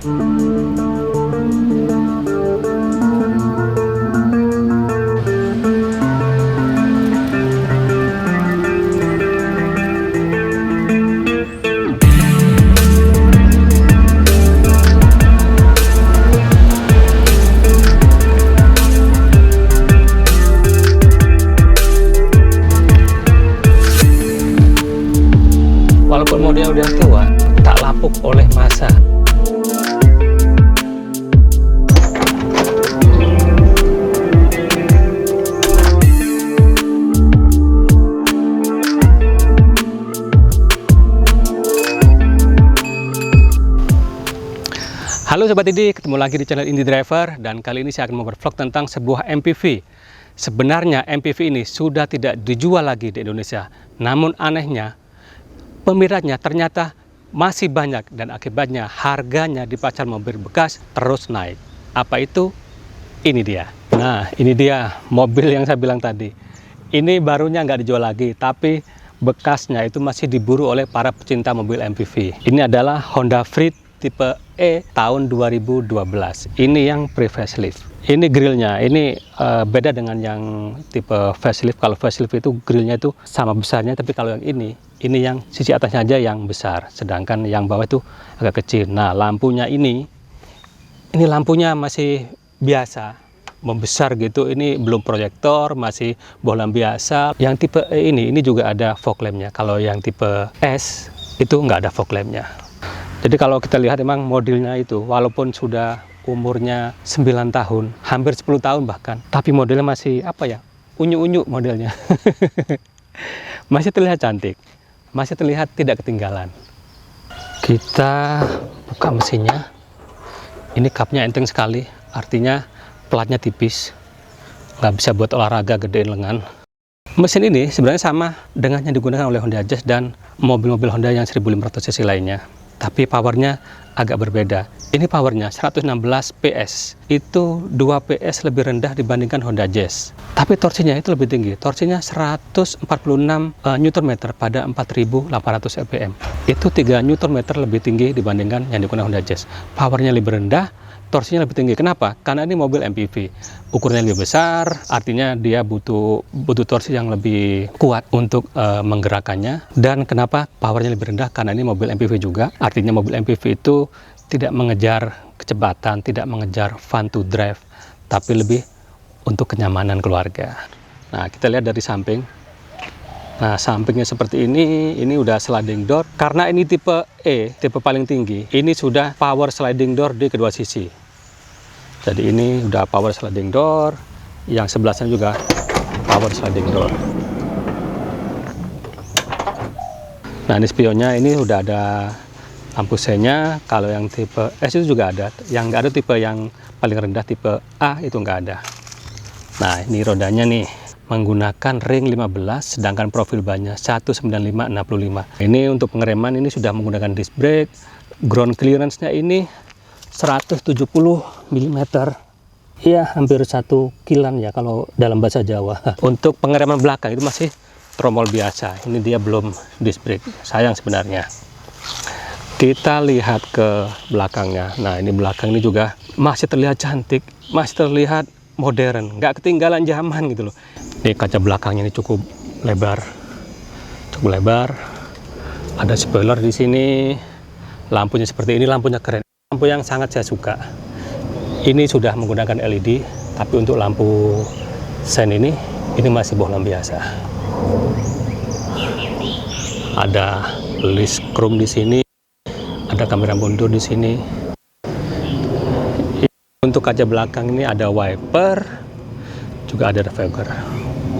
Walaupun modelnya udah tua, tak lapuk oleh masa. Halo Sobat Indi, ketemu lagi di channel Indi Driver, dan kali ini saya akan memvlog tentang sebuah MPV. Sebenarnya MPV ini sudah tidak dijual lagi di Indonesia, namun anehnya peminatnya ternyata masih banyak dan akibatnya harganya di pasar mobil bekas terus naik. Apa itu? Ini dia. Nah, ini dia mobil yang saya bilang tadi. Ini barunya nggak dijual lagi, tapi bekasnya itu masih diburu oleh para pecinta mobil MPV. Ini adalah Honda Freed tipe E tahun 2012. Ini yang pre-facelift. Ini grillnya, ini beda dengan yang tipe facelift. Kalau facelift itu grillnya itu sama besarnya, tapi kalau yang ini yang sisi atasnya aja yang besar, sedangkan yang bawah itu agak kecil. Nah, lampunya ini lampunya masih biasa, membesar gitu. Ini belum proyektor, masih bohlam biasa. Yang tipe E ini juga ada fog lampnya. Kalau yang tipe S itu nggak ada fog lampnya. Jadi kalau kita lihat emang modelnya itu, walaupun sudah umurnya 9 tahun, hampir 10 tahun bahkan, tapi modelnya masih apa ya, unyu-unyu modelnya. Masih terlihat cantik, masih terlihat tidak ketinggalan. Kita buka mesinnya. Ini kapnya enteng sekali, artinya platnya tipis, nggak bisa buat olahraga gedein lengan. Mesin ini sebenarnya sama dengan yang digunakan oleh Honda Jazz dan mobil-mobil Honda yang 1500 cc lainnya, tapi powernya agak berbeda. Ini powernya 116 PS, itu 2 PS lebih rendah dibandingkan Honda Jazz. Tapi torsinya itu lebih tinggi, torsinya 146 Nm pada 4800 rpm. Itu 3 Nm lebih tinggi dibandingkan yang digunakan Honda Jazz. Powernya lebih rendah, torsinya lebih tinggi. Kenapa? Karena ini mobil MPV, ukurannya lebih besar, artinya dia butuh torsi yang lebih kuat untuk menggerakkannya. Dan kenapa powernya lebih rendah? Karena ini mobil MPV juga, artinya mobil MPV itu tidak mengejar kecepatan, tidak mengejar fun to drive, tapi lebih untuk kenyamanan keluarga. Nah, kita lihat dari samping. Nah, sampingnya seperti ini udah sliding door. Karena ini tipe E, tipe paling tinggi, ini sudah power sliding door di kedua sisi. Jadi ini udah power sliding door, yang sebelahnya juga power sliding door. Nah, ini spionnya, ini udah ada lampu senya. Kalau yang tipe S itu juga ada, yang nggak ada tipe yang paling rendah tipe A itu nggak ada. Nah, ini rodanya nih menggunakan ring 15, sedangkan profil bannya 195/65. Ini untuk pengereman ini sudah menggunakan disc brake. Ground clearance-nya ini 170 mm. Ya, hampir 1 kilan ya kalau dalam bahasa Jawa. Untuk pengereman belakang itu masih tromol biasa. Ini dia belum disc brake. Sayang sebenarnya. Kita lihat ke belakangnya. Nah, ini belakang ini juga masih terlihat cantik, masih terlihat modern, nggak ketinggalan zaman gitu loh. Ini kaca belakangnya ini cukup lebar, ada spoiler di sini. Lampunya seperti ini, lampunya keren, lampu yang sangat saya suka. Ini sudah menggunakan LED, tapi untuk lampu sen ini masih bohlam biasa. Ada list chrome di sini, ada kamera mundur di sini. Untuk kaca belakang ini ada wiper, juga ada reflector.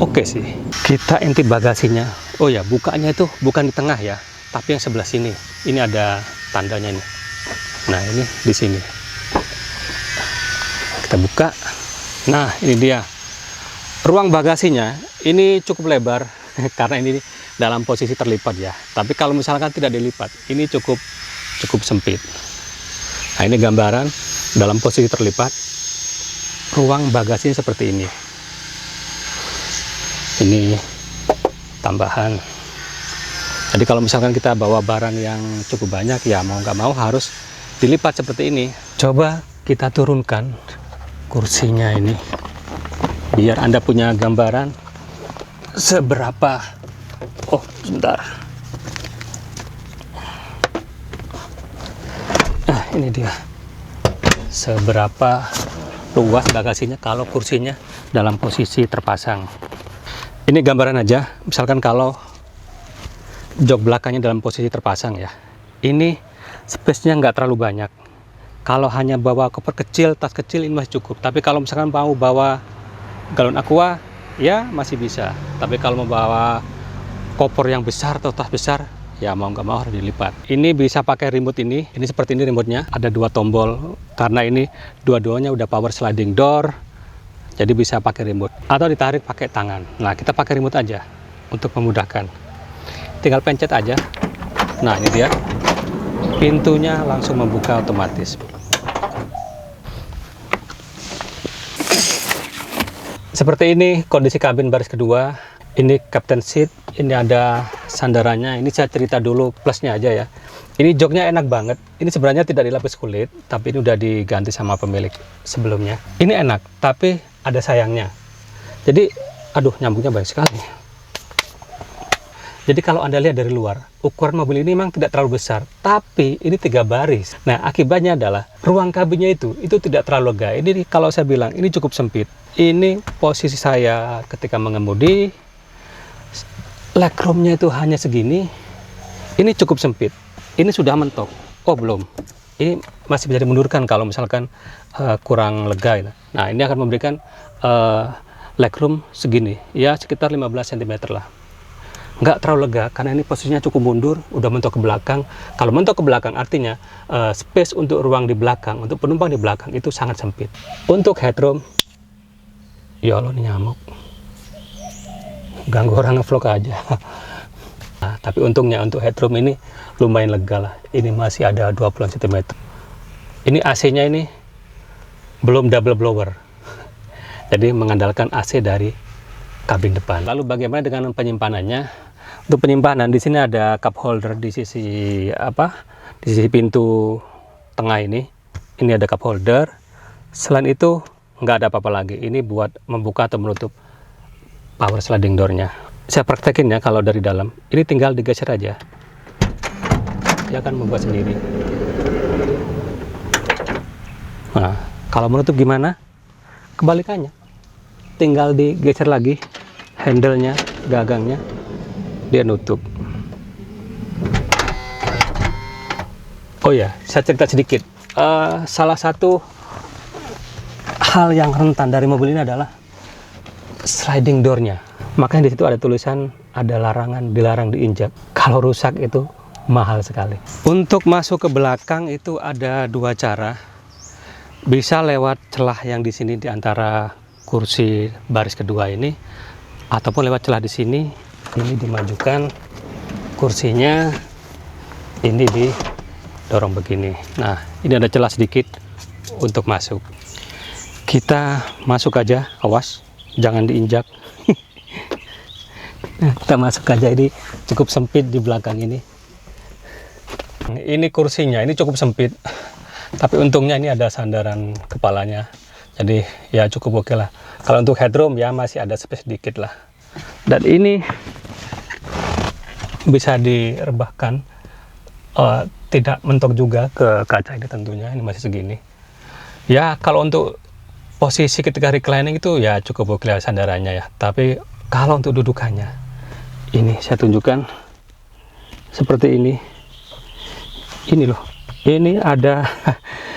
Oke sih. Kita intip bagasinya. Oh ya, bukanya itu bukan di tengah ya, tapi yang sebelah sini. Ini ada tandanya nih. Nah, ini di sini. Kita buka. Nah, ini dia. Ruang bagasinya ini cukup lebar karena ini dalam posisi terlipat ya. Tapi kalau misalkan tidak dilipat, ini cukup sempit. Nah, ini gambaran dalam posisi terlipat. Ruang bagasinya seperti ini. Ini tambahan. Jadi kalau misalkan kita bawa barang yang cukup banyak, ya mau nggak mau harus dilipat seperti ini. Coba kita turunkan kursinya ini, biar Anda punya gambaran seberapa. Oh, sebentar. Nah, ini dia. Seberapa luas bagasinya kalau kursinya dalam posisi terpasang. Ini gambaran aja, misalkan kalau jok belakangnya dalam posisi terpasang ya. Ini space-nya nggak terlalu banyak. Kalau hanya bawa koper kecil, tas kecil ini masih cukup. Tapi kalau misalkan mau bawa galon aqua, ya masih bisa. Tapi kalau mau bawa koper yang besar atau tas besar, ya mau nggak mau harus dilipat. Ini bisa pakai remote ini seperti ini remote-nya. Ada 2 tombol, karena ini dua-duanya udah power sliding door, jadi bisa pakai remote. Atau ditarik pakai tangan. Nah, kita pakai remote aja untuk memudahkan. Tinggal pencet aja. Nah, ini dia. Pintunya langsung membuka otomatis. Seperti ini kondisi kabin baris kedua. Ini captain seat, ini ada sandarannya. Ini saya cerita dulu plusnya aja ya. Ini joknya enak banget. Ini sebenarnya tidak dilapis kulit, tapi ini udah diganti sama pemilik sebelumnya. Ini enak, tapi ada sayangnya. Jadi, aduh, nyambungnya baik sekali. Jadi kalau Anda lihat dari luar, ukuran mobil ini memang tidak terlalu besar, tapi ini 3 baris. Nah, akibatnya adalah ruang kabinnya itu tidak terlalu lega. Ini kalau saya bilang ini cukup sempit. Ini posisi saya ketika mengemudi. Legroomnya itu hanya segini. Ini cukup sempit. Ini sudah mentok. Oh, belum. Ini masih bisa dimundurkan kalau misalkan kurang lega. Nah, ini akan memberikan legroom segini. Ya, sekitar 15 cm lah. Nggak terlalu lega, karena ini posisinya cukup mundur, udah mentok ke belakang. Kalau mentok ke belakang, artinya space untuk ruang di belakang, untuk penumpang di belakang, itu sangat sempit. Untuk headroom, ya Allah, ini nyamuk. Ganggu orang ngevlog aja. Nah, tapi untungnya untuk headroom ini lumayan lega lah. Ini masih ada 20 cm. Ini AC-nya ini belum double blower. Jadi mengandalkan AC dari kabin depan. Lalu bagaimana dengan penyimpanannya? Untuk penyimpanan di sini ada cup holder di sisi Di sisi pintu tengah ini. Ini ada cup holder. Selain itu nggak ada apa-apa lagi. Ini buat membuka atau menutup power sliding door-nya. Saya praktekin ya kalau dari dalam. Ini tinggal digeser aja. Dia akan membuka sendiri. Nah, kalau menutup gimana? Kebalikannya. Tinggal digeser lagi handle-nya, gagangnya, dia nutup. Oh ya, saya cerita sedikit. Salah satu hal yang rentan dari mobil ini adalah sliding door-nya. Makanya di situ ada tulisan, ada larangan, dilarang diinjak. Kalau rusak itu mahal sekali. Untuk masuk ke belakang itu ada 2 cara. Bisa lewat celah yang di sini di antara kursi baris kedua ini, ataupun lewat celah di sini. Ini dimajukan kursinya, ini didorong begini. Nah, ini ada celah sedikit untuk masuk. Kita masuk aja, awas jangan diinjak. Nah, kita masuk aja, ini cukup sempit di belakang ini. Ini kursinya, ini cukup sempit, tapi untungnya ini ada sandaran kepalanya, jadi ya cukup oke lah. Kalau untuk headroom ya masih ada space sedikit lah. Dan ini bisa direbahkan, tidak mentok juga ke kaca ini tentunya. Ini masih segini. Ya kalau untuk posisi ketika reclining itu ya cukup oke lah sandarannya ya. Tapi kalau untuk dudukannya, ini saya tunjukkan seperti ini. Ini loh, ini ada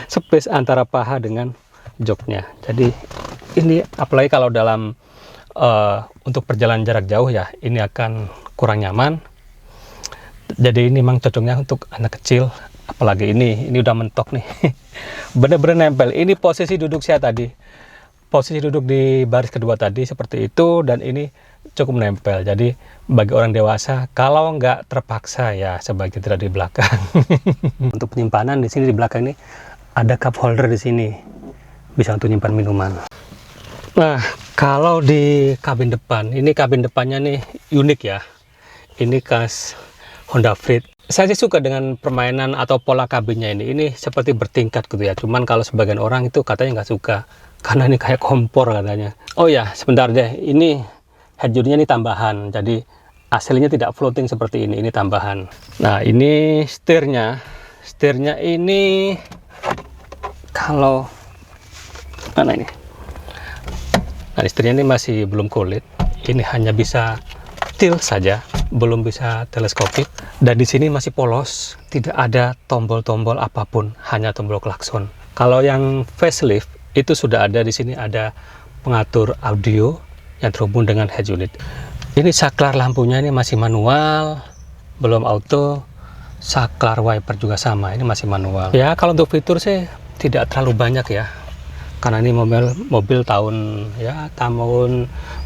space antara paha dengan joknya. Jadi ini apalagi kalau dalam untuk perjalanan jarak jauh ya, ini akan kurang nyaman. Jadi ini memang cocoknya untuk anak kecil, apalagi ini udah mentok nih. Bener-bener nempel. Ini posisi duduk saya tadi, posisi duduk di baris kedua tadi seperti itu, dan ini cukup nempel. Jadi bagi orang dewasa, kalau nggak terpaksa ya sebaiknya tidak di belakang. Untuk penyimpanan di sini di belakang ini ada cup holder di sini, bisa untuk nyimpan minuman. Nah, kalau di kabin depan, ini kabin depannya nih unik ya. Ini khas Honda Freed. Saya sih suka dengan permainan atau pola kabinnya ini. Ini seperti bertingkat gitu ya. Cuman kalau sebagian orang itu katanya nggak suka karena ini kayak kompor katanya. Oh ya, sebentar deh. Ini head unitnya ini tambahan. Jadi aslinya tidak floating seperti ini. Ini tambahan. Nah, ini setirnya. Setirnya ini kalau mana ini? Nah, setirnya ini masih belum kulit. Ini hanya bisa tilt saja, belum bisa teleskopik, dan di sini masih polos, tidak ada tombol-tombol apapun, hanya tombol klakson. Kalau yang facelift itu sudah ada, di sini ada pengatur audio yang terhubung dengan head unit. Ini saklar lampunya ini masih manual, belum auto. Saklar wiper juga sama, ini masih manual. Ya, kalau untuk fitur sih tidak terlalu banyak ya, karena ini mobil tahun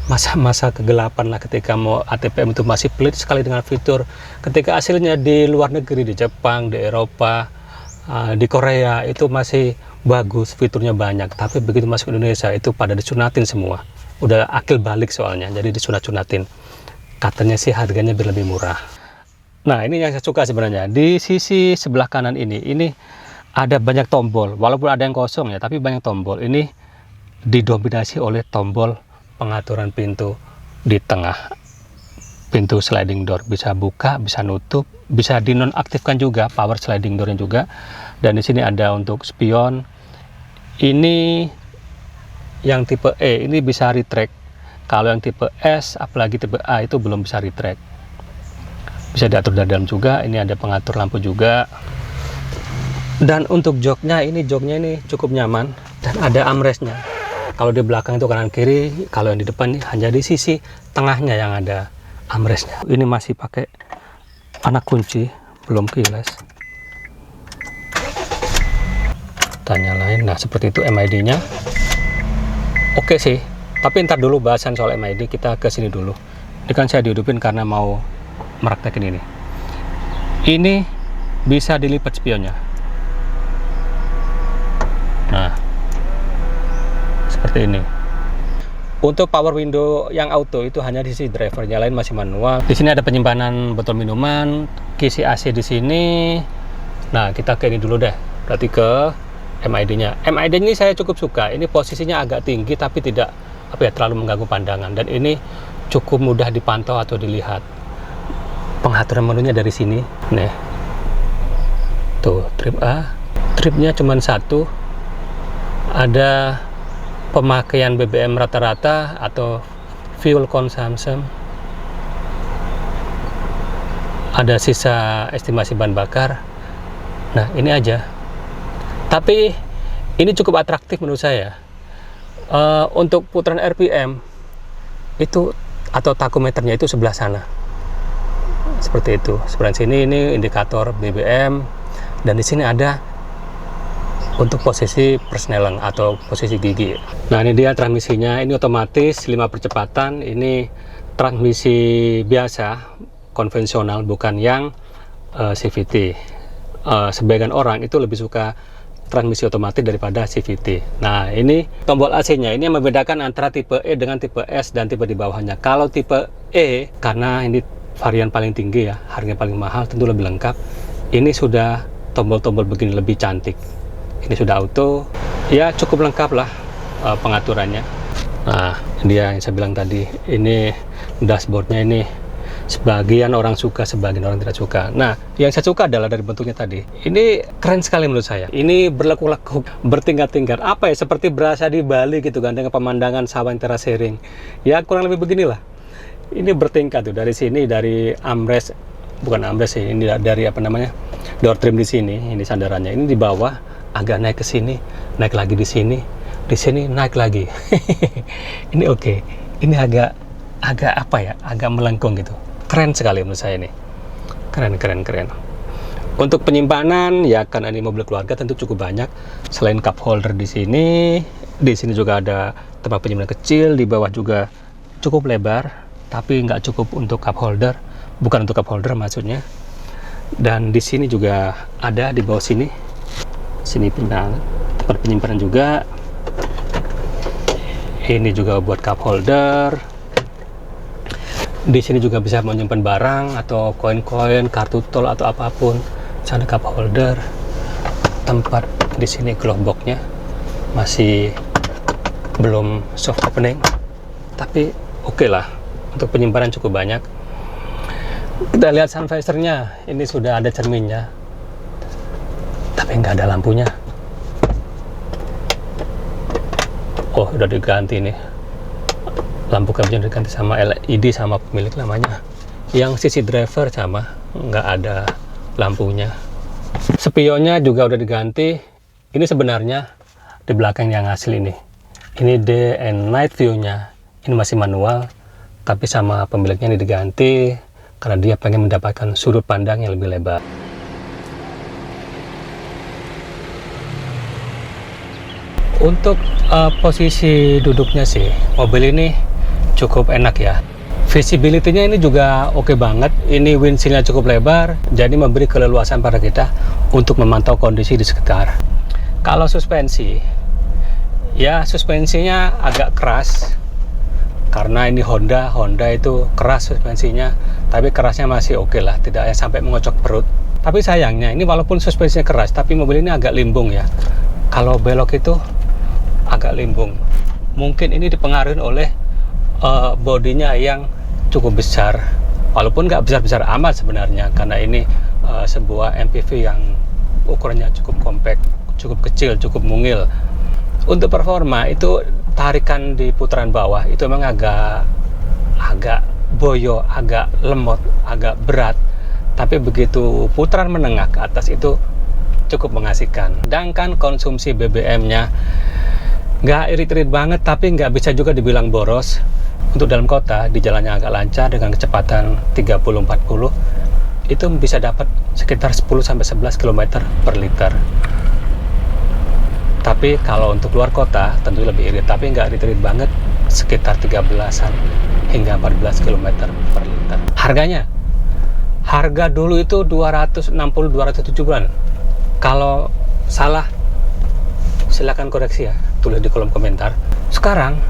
masa-masa kegelapan lah, ketika mau ATPM itu masih pelit sekali dengan fitur. Ketika hasilnya di luar negeri, di Jepang, di Eropa, di Korea itu masih bagus, fiturnya banyak, tapi begitu masuk Indonesia itu pada disunatin semua, udah akil balik soalnya, jadi disunat-sunatin. Katanya sih harganya lebih murah. Nah, ini yang saya suka sebenarnya, di sisi sebelah kanan ini ada banyak tombol, walaupun ada yang kosong ya, tapi banyak tombol. Ini didominasi oleh tombol pengaturan pintu di tengah. Pintu sliding door bisa buka, bisa nutup, bisa dinonaktifkan juga power sliding doornya juga. Dan di sini ada untuk spion. Ini yang tipe E, ini bisa retract. Kalau yang tipe S, apalagi tipe A itu belum bisa retract. Bisa diatur dari dalam juga. Ini ada pengatur lampu juga. Dan untuk joknya ini cukup nyaman dan ada armrestnya. Kalau di belakang itu kanan kiri, kalau yang di depan hanya di sisi tengahnya yang ada armrestnya. Ini masih pakai anak kunci, belum keyless. Tanya lain, nah seperti itu MID-nya. Oke sih, tapi ntar dulu bahasan soal MID, kita ke sini dulu. Ini kan saya dihidupin karena mau meraktekin ini. Ini bisa dilipat spionnya. Nah, seperti ini. Untuk power window yang auto itu hanya di sisi driver, yang lain masih manual. Di sini ada penyimpanan botol minuman, kisi AC di sini. Nah, kita ke ini dulu deh. Berarti ke MID-nya. MID ini saya cukup suka. Ini posisinya agak tinggi tapi tidak terlalu mengganggu pandangan, dan ini cukup mudah dipantau atau dilihat. Pengaturan menunya dari sini. Nih. Tuh, trip A. Tripnya cuma satu. Ada pemakaian BBM rata-rata atau fuel consumption, ada sisa estimasi bahan bakar. Nah, ini aja, tapi ini cukup atraktif menurut saya. Untuk putaran RPM itu atau takometernya itu sebelah sana, seperti itu. Sebelah sini ini indikator BBM, dan di sini ada untuk posisi persneling atau posisi gigi. Nah, ini dia transmisinya. Ini otomatis 5 percepatan. Ini transmisi biasa, konvensional, bukan yang CVT. Sebagian orang itu lebih suka transmisi otomatis daripada CVT. Nah, ini tombol AC-nya. Ini yang membedakan antara tipe E dengan tipe S dan tipe di bawahnya. Kalau tipe E, karena ini varian paling tinggi ya, harganya paling mahal, tentu lebih lengkap. Ini sudah tombol-tombol begini, lebih cantik. Ini sudah auto, ya cukup lengkap lah pengaturannya. Nah, dia yang saya bilang tadi, ini dashboardnya ini sebagian orang suka, sebagian orang tidak suka. Nah, yang saya suka adalah dari bentuknya tadi. Ini keren sekali menurut saya. Ini berlekuk-lekuk, bertingkat-tingkat. Apa ya, seperti berasa di Bali gitu kan, dengan pemandangan sawah yang terasering. Ya kurang lebih beginilah. Ini bertingkat tuh, dari sini, dari armrest, bukan armrest sih, ini dari door trim di sini, ini sandarannya. Ini di bawah, agak naik ke sini, naik lagi di sini naik lagi. Ini oke. Ini agak agak melengkung gitu. Keren sekali menurut saya ini. Keren. Untuk penyimpanan ya, karena ini mobil keluarga tentu cukup banyak. Selain cup holder di sini juga ada tempat penyimpanan kecil. Di bawah juga cukup lebar, tapi nggak cukup untuk cup holder. Bukan untuk cup holder maksudnya. Dan di sini juga ada, di bawah sini tempat penyimpanan juga. Ini juga buat cup holder. Di sini juga bisa menyimpan barang atau koin-koin, kartu tol atau apapun. Sana cup holder. Tempat di sini glove box-nya masih belum soft opening, tapi oke lah, untuk penyimpanan cukup banyak. Kita lihat sun visor-nya, ini sudah ada cerminnya, tapi nggak ada lampunya. Oh, udah diganti nih. Lampu kabinnya diganti sama LED sama pemilik lamanya. Yang sisi driver sama, nggak ada lampunya. Spionnya juga udah diganti. Ini sebenarnya di belakang yang asli ini. Ini day and night view-nya. Ini masih manual, tapi sama pemiliknya ini diganti karena dia pengen mendapatkan sudut pandang yang lebih lebar. Untuk posisi duduknya sih, mobil ini cukup enak ya. Visibility-nya ini juga oke banget. Ini windshield-nya cukup lebar, jadi memberi keleluasan pada kita untuk memantau kondisi di sekitar. Kalau suspensi, ya suspensinya agak keras karena ini Honda itu keras suspensinya, tapi kerasnya masih oke lah, tidak sampai mengocok perut. Tapi sayangnya ini walaupun suspensinya keras, tapi mobil ini agak limbung ya. Kalau belok itu agak limbung. Mungkin ini dipengaruhi oleh bodinya yang cukup besar, walaupun nggak besar-besar amat sebenarnya, karena ini sebuah MPV yang ukurannya cukup compact, cukup kecil, cukup mungil. Untuk performa itu tarikan di putaran bawah itu memang agak boyo, agak lemot, agak berat, tapi begitu putaran menengah ke atas itu cukup mengasihkan. Sedangkan konsumsi BBM-nya nggak irit-irit banget, tapi nggak bisa juga dibilang boros. Untuk dalam kota, di jalannya agak lancar dengan kecepatan 30-40, itu bisa dapat sekitar 10-11 km per liter. Tapi kalau untuk luar kota, tentu lebih irit, tapi nggak irit-irit banget, sekitar 13-an hingga 14 km per liter. Harganya? Harga dulu itu 260-270-an. Kalau salah, silakan koreksi ya, tulis di kolom komentar. Sekarang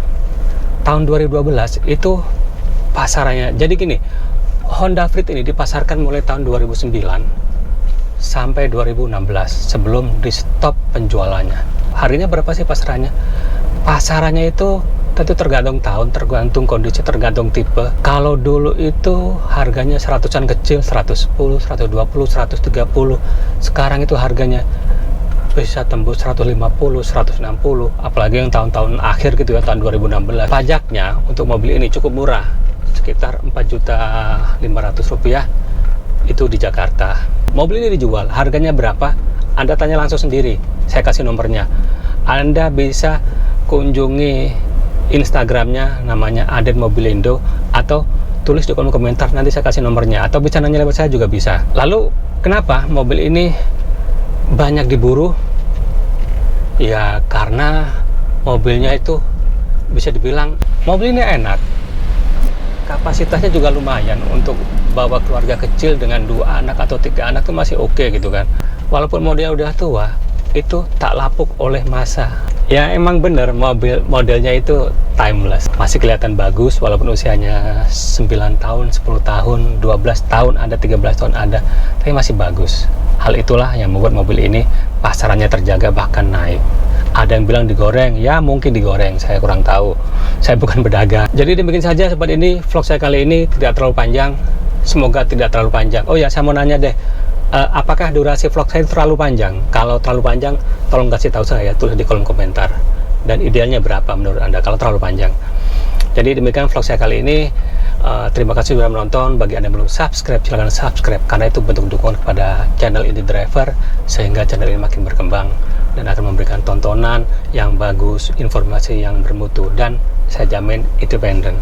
tahun 2012 itu pasarannya jadi gini, Honda Freed ini dipasarkan mulai tahun 2009 sampai 2016 sebelum di stop penjualannya. Harganya berapa sih pasarannya? Pasarannya itu tentu tergantung tahun, tergantung kondisi, tergantung tipe. Kalau dulu itu harganya 100-an kecil, 110, 120, 130. Sekarang itu harganya bisa tembus 150, 160, apalagi yang tahun-tahun akhir gitu ya, tahun 2016. Pajaknya untuk mobil ini cukup murah, sekitar 4.500.000 rupiah itu di Jakarta. Mobil ini dijual, harganya berapa? Anda tanya langsung sendiri, saya kasih nomornya. Anda bisa kunjungi Instagramnya, namanya Aden Mobilindo, atau tulis di kolom komentar, nanti saya kasih nomornya, atau bisa nanya lewat saya juga bisa. Lalu kenapa mobil ini banyak diburu? Ya karena mobilnya itu bisa dibilang mobil ini enak, kapasitasnya juga lumayan untuk bawa keluarga kecil dengan 2 anak atau 3 anak itu masih oke gitu kan. Walaupun modelnya udah tua, itu tak lapuk oleh masa. Ya emang bener, modelnya itu timeless, masih kelihatan bagus walaupun usianya 9 tahun, 10 tahun, 12 tahun ada, 13 tahun ada, tapi masih bagus. Hal itulah yang membuat mobil ini pasarannya terjaga bahkan naik. Ada yang bilang digoreng, ya mungkin digoreng, saya kurang tahu, saya bukan pedagang. Jadi demikian saja sobat ini, vlog saya kali ini tidak terlalu panjang, semoga tidak terlalu panjang. Oh ya, saya mau nanya deh, apakah durasi vlog saya terlalu panjang? Kalau terlalu panjang, tolong kasih tahu saya, tulis di kolom komentar. Dan idealnya berapa menurut Anda kalau terlalu panjang? Jadi demikian vlog saya kali ini. Terima kasih sudah menonton. Bagi Anda yang belum subscribe, silahkan subscribe, karena itu bentuk dukungan kepada channel Indie Driver, sehingga channel ini makin berkembang dan akan memberikan tontonan yang bagus, informasi yang bermutu, dan saya jamin independen.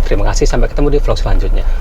Terima kasih, sampai ketemu di vlog selanjutnya.